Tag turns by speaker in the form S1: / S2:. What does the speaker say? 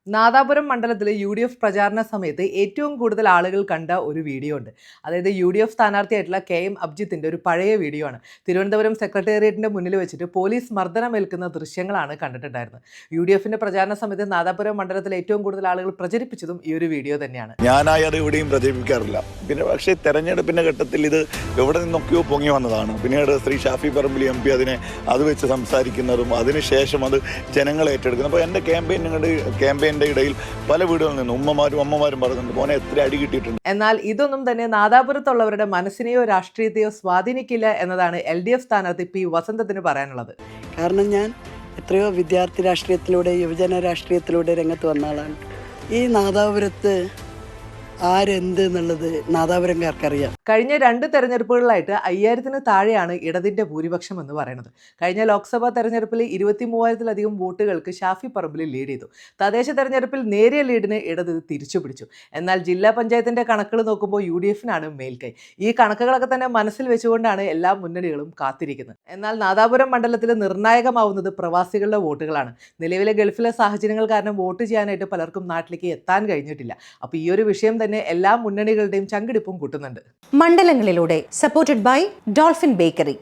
S1: നാദാപുരം മണ്ഡലത്തിലെ UDF പ്രചാരണ സമയത്ത് ഏറ്റവും കൂടുതൽ ആളുകൾ കണ്ട ഒരു വീഡിയോ ഉണ്ട്. അതായത് UDF സ്ഥാനാർത്ഥിയായിട്ടുള്ള KM അബ്ജിത്തിന്റെ ഒരു പഴയ വീഡിയോ ആണ്. തിരുവനന്തപുരം സെക്രട്ടേറിയറ്റിന്റെ മുന്നിൽ വെച്ചിട്ട് പോലീസ് മർദ്ദനമേൽക്കുന്ന ദൃശ്യങ്ങളാണ് കണ്ടിട്ടുണ്ടായിരുന്നത്. UDFന്റെ പ്രചാരണ സമയത്ത് നാദാപുരം മണ്ഡലത്തിൽ ഏറ്റവും കൂടുതൽ ആളുകൾ പ്രചരിപ്പിച്ചതും ഈ ഒരു വീഡിയോ തന്നെയാണ്.
S2: ഞാനായി അത് എവിടെയും പ്രചരിപ്പിക്കാറില്ല. പിന്നെ പക്ഷേ തെരഞ്ഞെടുപ്പിന്റെ ഘട്ടത്തിൽ ഇത് എവിടെ നിന്നൊക്കെയോ പൊങ്ങി വന്നതാണ്. പിന്നീട് ശ്രീ ഷാഫി പറമ്പിലി MP അത് വെച്ച് സംസാരിക്കുന്നതും അതിനുശേഷം അത് ജനങ്ങൾ ഏറ്റെടുക്കുന്നത്. അപ്പോൾ എൻ്റെ ക്യാമ്പയിൻ്റെ ഇടയിൽ പല വീടുകളിൽ നിന്ന് അമ്മമാരും പറയുന്നുണ്ട്, മോനെ എത്ര അടി കിട്ടിയിട്ടുണ്ട്.
S1: എന്നാൽ ഇതൊന്നും തന്നെ നാദാപുരത്തുള്ളവരുടെ മനസ്സിനെയോ രാഷ്ട്രീയത്തെയോ സ്വാധീനിക്കില്ല എന്നതാണ് LDF സ്ഥാനാർത്ഥി P. വസന്തത്തിന് പറയാനുള്ളത്.
S3: കാരണം ഞാൻ എത്രയോ വിദ്യാർത്ഥി രാഷ്ട്രീയത്തിലൂടെ യുവജന രാഷ്ട്രീയത്തിലൂടെ രംഗത്ത് വന്ന ആളാണ്. ഈ നാദാപുരത്ത് ആരെന്ത് എന്നുള്ളത് നാദാപുരംകാർക്കറിയാം.
S1: കഴിഞ്ഞ 2 തെരഞ്ഞെടുപ്പുകളിലായിട്ട് 5000-ന് താഴെയാണ് ഇടതിന്റെ ഭൂരിപക്ഷം എന്ന് പറയുന്നത്. കഴിഞ്ഞ ലോക്സഭാ തെരഞ്ഞെടുപ്പിൽ 23,000-ലധികം വോട്ടുകൾക്ക് ഷാഫി പറമ്പിൽ ലീഡ് ചെയ്തു. തദ്ദേശ തെരഞ്ഞെടുപ്പിൽ നേരിയ ലീഡിന് ഇടത് തിരിച്ചുപിടിച്ചു. എന്നാൽ ജില്ലാ പഞ്ചായത്തിന്റെ കണക്കുകൾ നോക്കുമ്പോൾ UDFനാണ് മേൽക്കൈ. ഈ കണക്കുകളൊക്കെ തന്നെ മനസ്സിൽ വെച്ചുകൊണ്ടാണ് എല്ലാ മുന്നണികളും കാത്തിരിക്കുന്നത്. എന്നാൽ നാദാപുരം മണ്ഡലത്തിൽ നിർണായകമാവുന്നത് പ്രവാസികളുടെ വോട്ടുകളാണ്. നിലവിലെ ഗൾഫിലെ സാഹചര്യങ്ങൾ കാരണം വോട്ട് ചെയ്യാനായിട്ട് പലർക്കും നാട്ടിലേക്ക് എത്താൻ കഴിഞ്ഞിട്ടില്ല. അപ്പോൾ ഈ ഒരു വിഷയം തന്നെ എല്ലാ മുന്നണികളുടെയും ചങ്കിടിപ്പും കൂട്ടുന്നുണ്ട്.
S4: മണ്ഡലങ്ങളിലൂടെ സപ്പോർട്ടഡ് ബൈ ഡോൾഫിൻ ബേക്കറി.